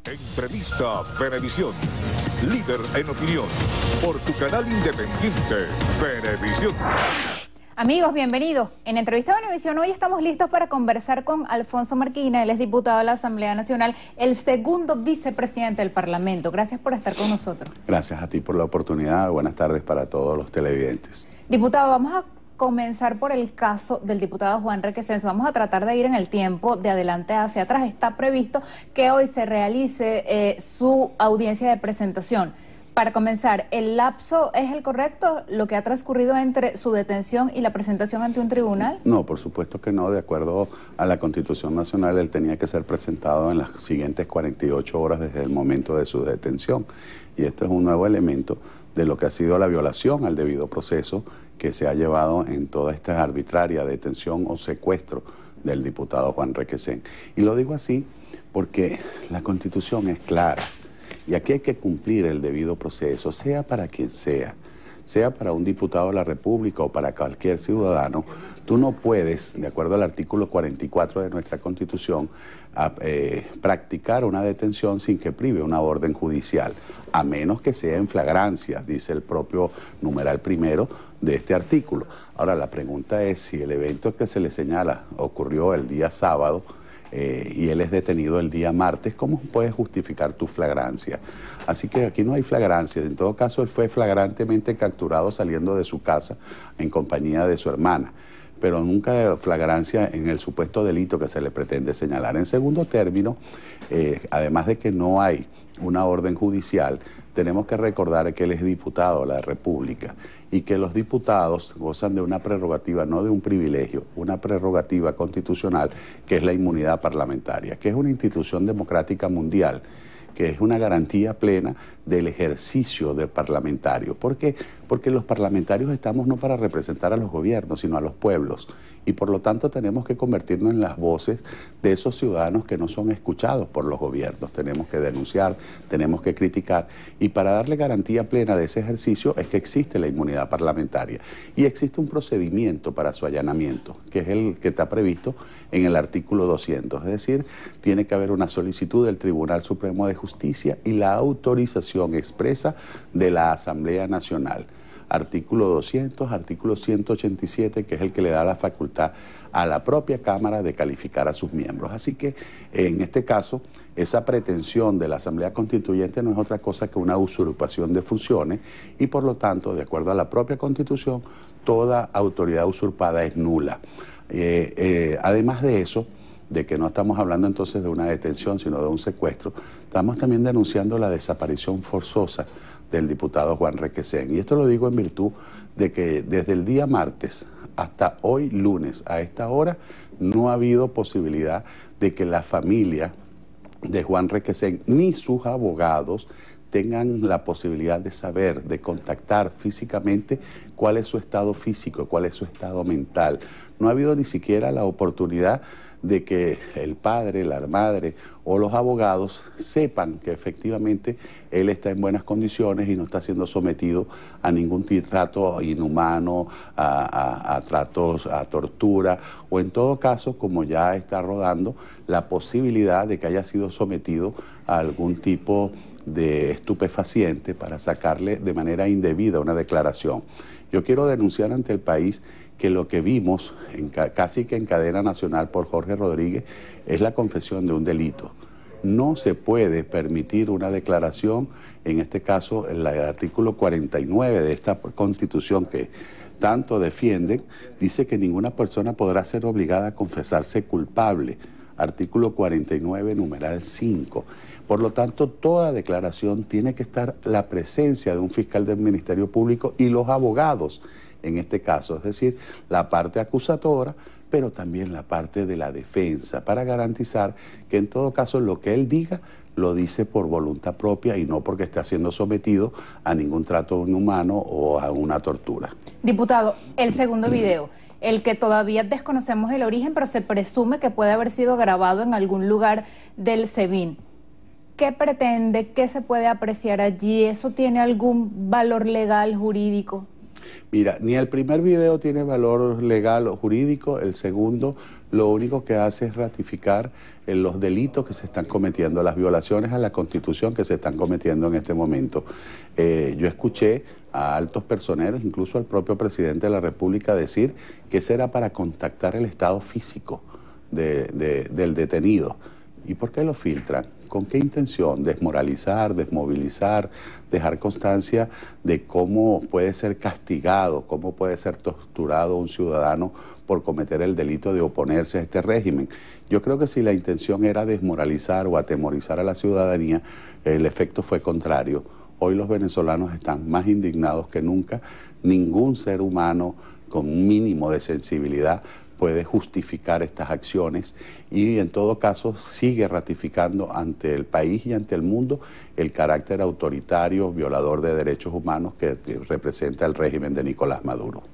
Entrevista Venevisión, líder en opinión, por tu canal independiente, Venevisión. Amigos, bienvenidos. En Entrevista Venevisión hoy estamos listos para conversar con Alfonso Marquina. Él es diputado de la Asamblea Nacional, el segundo vicepresidente del Parlamento. Gracias por estar con nosotros. Gracias a ti por la oportunidad. Buenas tardes para todos los televidentes. Diputado, vamos a comenzar por el caso del diputado Juan Requesens. Vamos a tratar de ir en el tiempo de adelante hacia atrás. Está previsto que hoy se realice su audiencia de presentación. Para comenzar, ¿el lapso es el correcto, lo que ha transcurrido entre su detención y la presentación ante un tribunal? No, por supuesto que no. De acuerdo a la Constitución Nacional, él tenía que ser presentado en las siguientes 48 horas desde el momento de su detención. Y esto es un nuevo elemento de lo que ha sido la violación al debido proceso que se ha llevado en toda esta arbitraria detención o secuestro del diputado Juan Requesens. Y lo digo así porque la Constitución es clara. Y aquí hay que cumplir el debido proceso, sea para quien sea para un diputado de la República o para cualquier ciudadano. Tú no puedes, de acuerdo al artículo 44 de nuestra Constitución, practicar una detención sin que prive una orden judicial, a menos que sea en flagrancia, dice el propio numeral primero de este artículo. Ahora, la pregunta es si el evento que se le señala ocurrió el día sábado, y él es detenido el día martes, ¿cómo puedes justificar tu flagrancia? Así que aquí no hay flagrancia. En todo caso, él fue flagrantemente capturado saliendo de su casa en compañía de su hermana, pero nunca flagrancia en el supuesto delito que se le pretende señalar. En segundo término, además de que no hay una orden judicial, tenemos que recordar que él es diputado de la República y que los diputados gozan de una prerrogativa, no de un privilegio, una prerrogativa constitucional que es la inmunidad parlamentaria, que es una institución democrática mundial, que es una garantía plena del ejercicio del parlamentario. ¿Por qué? Porque los parlamentarios estamos no para representar a los gobiernos, sino a los pueblos. Y por lo tanto tenemos que convertirnos en las voces de esos ciudadanos que no son escuchados por los gobiernos. Tenemos que denunciar, tenemos que criticar. Y para darle garantía plena de ese ejercicio es que existe la inmunidad parlamentaria. Y existe un procedimiento para su allanamiento, que es el que está previsto en el artículo 200. Es decir, tiene que haber una solicitud del Tribunal Supremo de Justicia y la autorización expresa de la Asamblea Nacional. Artículo 200, artículo 187, que es el que le da la facultad a la propia Cámara de calificar a sus miembros. Así que, en este caso, esa pretensión de la Asamblea Constituyente no es otra cosa que una usurpación de funciones y, por lo tanto, de acuerdo a la propia Constitución, toda autoridad usurpada es nula. Además de eso, de que no estamos hablando entonces de una detención, sino de un secuestro, estamos también denunciando la desaparición forzosa del diputado Juan Requesens. Y esto lo digo en virtud de que desde el día martes hasta hoy lunes a esta hora no ha habido posibilidad de que la familia de Juan Requesens ni sus abogados tengan la posibilidad de saber, de contactar físicamente cuál es su estado físico, cuál es su estado mental. No ha habido ni siquiera la oportunidad de que el padre, la madre o los abogados sepan que efectivamente él está en buenas condiciones y no está siendo sometido a ningún trato inhumano, a tratos, a tortura, o en todo caso, como ya está rodando, la posibilidad de que haya sido sometido a algún tipo de estupefaciente para sacarle de manera indebida una declaración. Yo quiero denunciar ante el país que lo que vimos casi que en cadena nacional por Jorge Rodríguez es la confesión de un delito. No se puede permitir una declaración, en este caso el artículo 49 de esta Constitución que tanto defienden, dice que ninguna persona podrá ser obligada a confesarse culpable. Artículo 49, numeral 5. Por lo tanto, toda declaración tiene que estar la presencia de un fiscal del Ministerio Público y los abogados, en este caso, es decir, la parte acusadora, pero también la parte de la defensa, para garantizar que en todo caso lo que él diga lo dice por voluntad propia y no porque esté siendo sometido a ningún trato inhumano o a una tortura. Diputado, el segundo video, el que todavía desconocemos el origen, pero se presume que puede haber sido grabado en algún lugar del SEBIN. ¿Qué pretende? ¿Qué se puede apreciar allí? ¿Eso tiene algún valor legal, jurídico? Mira, ni el primer video tiene valor legal o jurídico, el segundo lo único que hace es ratificar los delitos que se están cometiendo, las violaciones a la Constitución que se están cometiendo en este momento. Yo escuché a altos personeros, incluso al propio presidente de la República, decir que ese era para contactar el estado físico del detenido. ¿Y por qué lo filtran? ¿Con qué intención? Desmoralizar, desmovilizar, dejar constancia de cómo puede ser castigado, cómo puede ser torturado un ciudadano por cometer el delito de oponerse a este régimen. Yo creo que si la intención era desmoralizar o atemorizar a la ciudadanía, el efecto fue contrario. Hoy los venezolanos están más indignados que nunca. Ningún ser humano con un mínimo de sensibilidad puede justificar estas acciones y en todo caso sigue ratificando ante el país y ante el mundo el carácter autoritario, violador de derechos humanos que representa el régimen de Nicolás Maduro.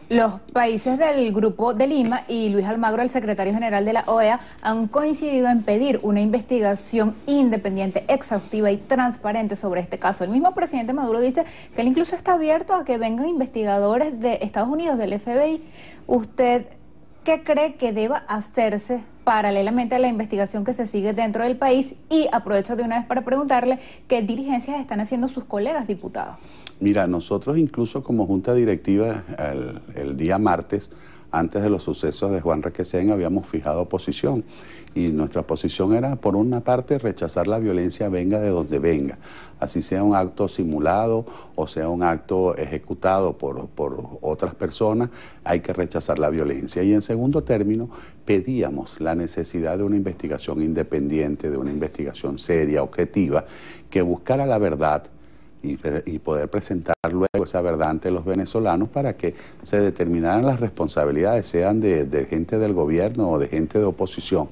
Los países del Grupo de Lima y Luis Almagro, el secretario general de la OEA, han coincidido en pedir una investigación independiente, exhaustiva y transparente sobre este caso. El mismo presidente Maduro dice que él incluso está abierto a que vengan investigadores de Estados Unidos, del FBI. ¿Usted qué cree que deba hacerse paralelamente a la investigación que se sigue dentro del país? Y aprovecho de una vez para preguntarle qué diligencias están haciendo sus colegas diputados. Mira, nosotros incluso como Junta Directiva el día martes, antes de los sucesos de Juan Requesén, habíamos fijado posición. Y nuestra posición era, por una parte, rechazar la violencia venga de donde venga. Así sea un acto simulado o sea un acto ejecutado por otras personas, hay que rechazar la violencia. Y en segundo término, pedíamos la necesidad de una investigación independiente, de una investigación seria, objetiva, que buscara la verdad y poder presentar luego esa verdad ante los venezolanos para que se determinaran las responsabilidades, sean de gente del gobierno o de gente de oposición,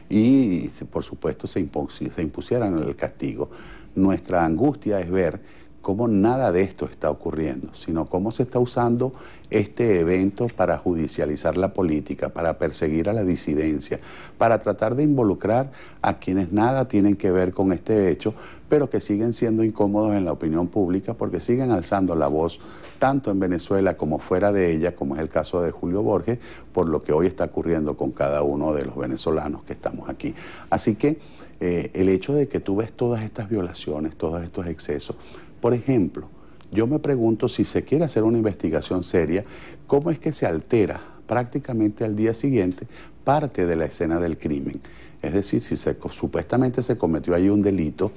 y por supuesto se impusieran el castigo. Nuestra angustia es ver cómo nada de esto está ocurriendo, sino cómo se está usando este evento para judicializar la política, para perseguir a la disidencia, para tratar de involucrar a quienes nada tienen que ver con este hecho, pero que siguen siendo incómodos en la opinión pública porque siguen alzando la voz tanto en Venezuela como fuera de ella, como es el caso de Julio Borges, por lo que hoy está ocurriendo con cada uno de los venezolanos que estamos aquí. Así que el hecho de que tú ves todas estas violaciones, todos estos excesos, por ejemplo, yo me pregunto si se quiere hacer una investigación seria, ¿cómo es que se altera prácticamente al día siguiente parte de la escena del crimen? Es decir, si supuestamente se cometió ahí un delito,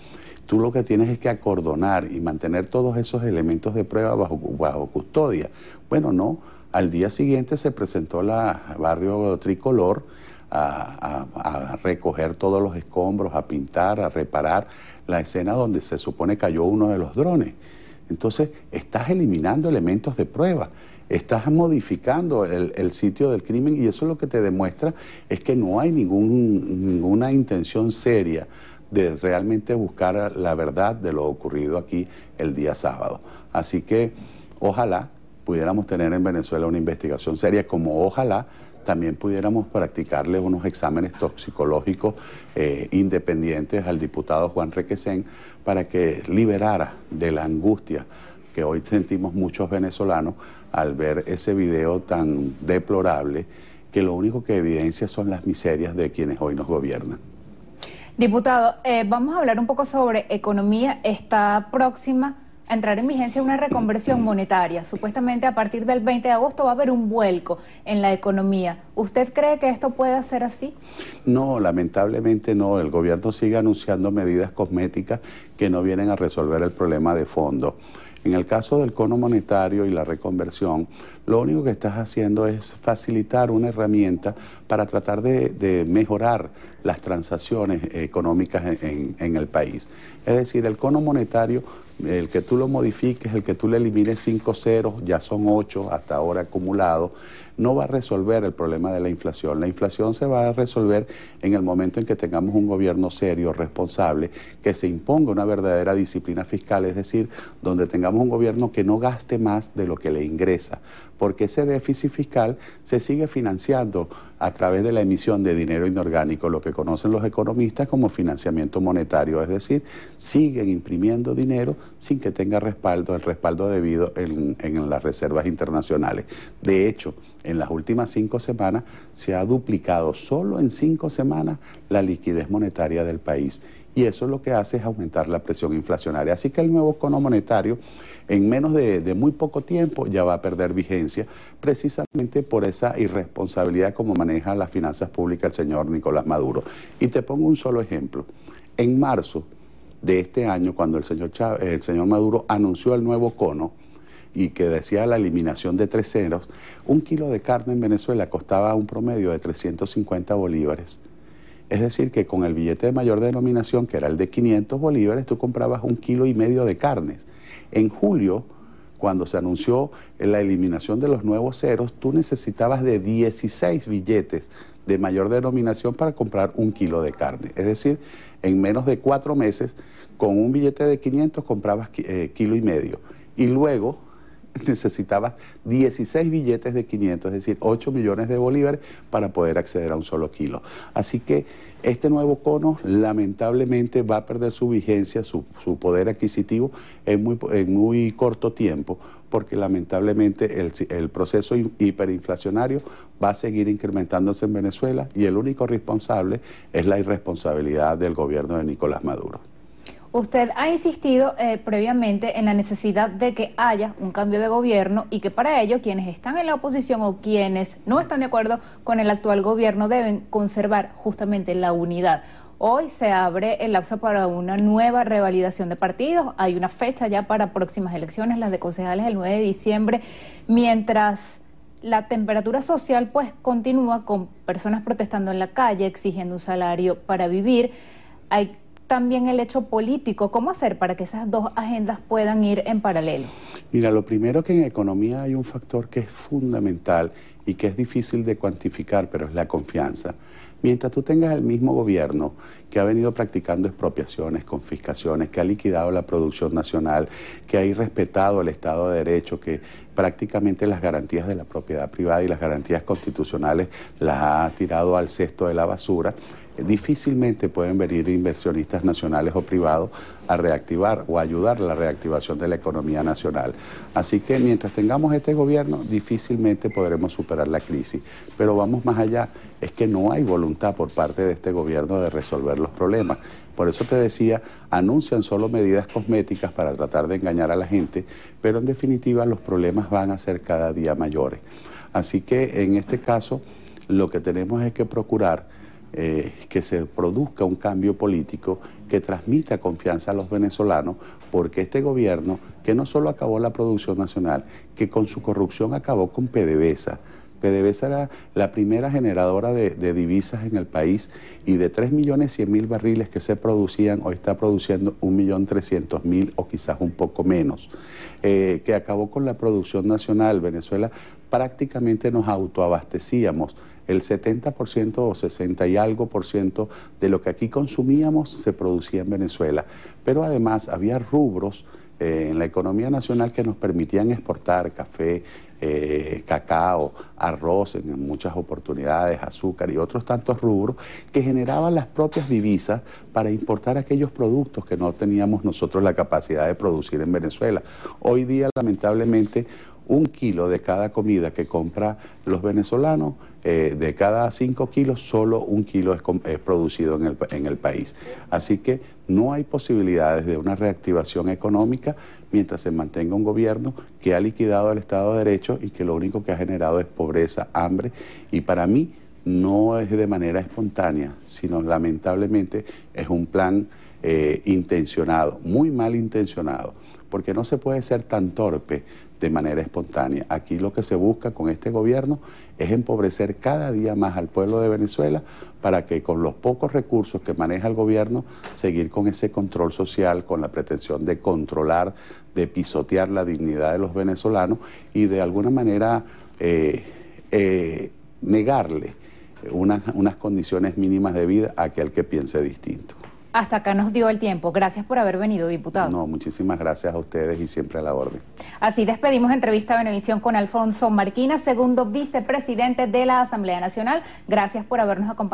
tú lo que tienes es que acordonar y mantener todos esos elementos de prueba bajo custodia. Bueno, no, al día siguiente se presentó la barrio Tricolor a recoger todos los escombros, a pintar, a reparar la escena donde se supone cayó uno de los drones. Entonces, estás eliminando elementos de prueba, estás modificando el sitio del crimen y eso lo que te demuestra es que no hay ninguna intención seria de realmente buscar la verdad de lo ocurrido aquí el día sábado. Así que ojalá pudiéramos tener en Venezuela una investigación seria, como ojalá también pudiéramos practicarle unos exámenes toxicológicos independientes al diputado Juan Requesén para que liberara de la angustia que hoy sentimos muchos venezolanos al ver ese video tan deplorable que lo único que evidencia son las miserias de quienes hoy nos gobiernan. Diputado, vamos a hablar un poco sobre economía. Está próxima a entrar en vigencia una reconversión monetaria. Supuestamente a partir del 20 de agosto va a haber un vuelco en la economía. ¿Usted cree que esto puede ser así? No, lamentablemente no. El gobierno sigue anunciando medidas cosméticas que no vienen a resolver el problema de fondo. En el caso del cono monetario y la reconversión, lo único que estás haciendo es facilitar una herramienta para tratar de mejorar las transacciones económicas en el país. Es decir, el cono monetario, el que tú lo modifiques, el que tú le elimines 5 ceros, ya son 8 hasta ahora acumulados, no va a resolver el problema de la inflación. La inflación se va a resolver en el momento en que tengamos un gobierno serio, responsable, que se imponga una verdadera disciplina fiscal, es decir, donde tengamos un gobierno que no gaste más de lo que le ingresa, porque ese déficit fiscal se sigue financiando a través de la emisión de dinero inorgánico, lo que conocen los economistas como financiamiento monetario, es decir, siguen imprimiendo dinero sin que tenga respaldo, el respaldo debido en las reservas internacionales. De hecho, En las últimas 5 semanas se ha duplicado solo en 5 semanas la liquidez monetaria del país. Y eso lo que hace es aumentar la presión inflacionaria. Así que el nuevo cono monetario, en menos de muy poco tiempo, ya va a perder vigencia, precisamente por esa irresponsabilidad como maneja las finanzas públicas el señor Nicolás Maduro. Y te pongo un solo ejemplo. En marzo de este año, cuando el señor Maduro anunció el nuevo cono, y que decía la eliminación de 3 ceros, 1 kilo de carne en Venezuela costaba un promedio de 350 bolívares. Es decir, que con el billete de mayor denominación, que era el de 500 bolívares, tú comprabas 1,5 kilos de carnes. En julio, cuando se anunció la eliminación de los nuevos ceros, tú necesitabas de 16 billetes de mayor denominación para comprar 1 kilo de carne. Es decir, en menos de 4 meses, con un billete de 500 comprabas 1,5 kilos. Y luego necesitabas 16 billetes de 500, es decir, 8 millones de bolívares para poder acceder a un solo kilo. Así que este nuevo cono lamentablemente va a perder su vigencia, su poder adquisitivo en muy corto tiempo, porque lamentablemente el proceso hiperinflacionario va a seguir incrementándose en Venezuela y el único responsable es la irresponsabilidad del gobierno de Nicolás Maduro. Usted ha insistido previamente en la necesidad de que haya un cambio de gobierno y que para ello quienes están en la oposición o quienes no están de acuerdo con el actual gobierno deben conservar justamente la unidad. Hoy se abre el lapso para una nueva revalidación de partidos. Hay una fecha ya para próximas elecciones, las de concejales el 9 de diciembre, mientras la temperatura social pues continúa con personas protestando en la calle, exigiendo un salario para vivir. Hay también el hecho político. ¿Cómo hacer para que esas dos agendas puedan ir en paralelo? Mira, lo primero que en economía hay un factor que es fundamental y que es difícil de cuantificar, pero es la confianza. Mientras tú tengas el mismo gobierno que ha venido practicando expropiaciones, confiscaciones, que ha liquidado la producción nacional, que ha irrespetado el Estado de Derecho, que prácticamente las garantías de la propiedad privada y las garantías constitucionales las ha tirado al cesto de la basura, difícilmente pueden venir inversionistas nacionales o privados a reactivar o ayudar a la reactivación de la economía nacional. Así que mientras tengamos este gobierno, difícilmente podremos superar la crisis. Pero vamos más allá, es que no hay voluntad por parte de este gobierno de resolver los problemas. Por eso te decía, anuncian solo medidas cosméticas para tratar de engañar a la gente, pero en definitiva los problemas van a ser cada día mayores. Así que en este caso, lo que tenemos es que procurar que se produzca un cambio político que transmita confianza a los venezolanos, porque este gobierno, que no solo acabó la producción nacional, que con su corrupción acabó con PDVSA. PDVSA era la primera generadora de divisas en el país y de 3.100.000 barriles que se producían, hoy está produciendo 1.300.000 o quizás un poco menos, que acabó con la producción nacional. Venezuela prácticamente nos autoabastecíamos. El 70% o 60 y algo por ciento de lo que aquí consumíamos se producía en Venezuela. Pero además había rubros en la economía nacional que nos permitían exportar café, cacao, arroz en muchas oportunidades, azúcar y otros tantos rubros que generaban las propias divisas para importar aquellos productos que no teníamos nosotros la capacidad de producir en Venezuela. Hoy día, lamentablemente, 1 kilo de cada comida que compra los venezolanos, de cada 5 kilos, solo 1 kilo es producido en el país. Así que no hay posibilidades de una reactivación económica mientras se mantenga un gobierno que ha liquidado el Estado de Derecho y que lo único que ha generado es pobreza, hambre, y para mí no es de manera espontánea, sino lamentablemente es un plan intencionado, muy mal intencionado, porque no se puede ser tan torpe de manera espontánea. Aquí lo que se busca con este gobierno es empobrecer cada día más al pueblo de Venezuela para que con los pocos recursos que maneja el gobierno seguir con ese control social, con la pretensión de controlar, de pisotear la dignidad de los venezolanos y de alguna manera negarle unas condiciones mínimas de vida a aquel que piense distinto. Hasta acá nos dio el tiempo. Gracias por haber venido, diputado. No, muchísimas gracias a ustedes y siempre a la orden. Así despedimos entrevista a Venevisión con Alfonso Marquina, segundo vicepresidente de la Asamblea Nacional. Gracias por habernos acompañado.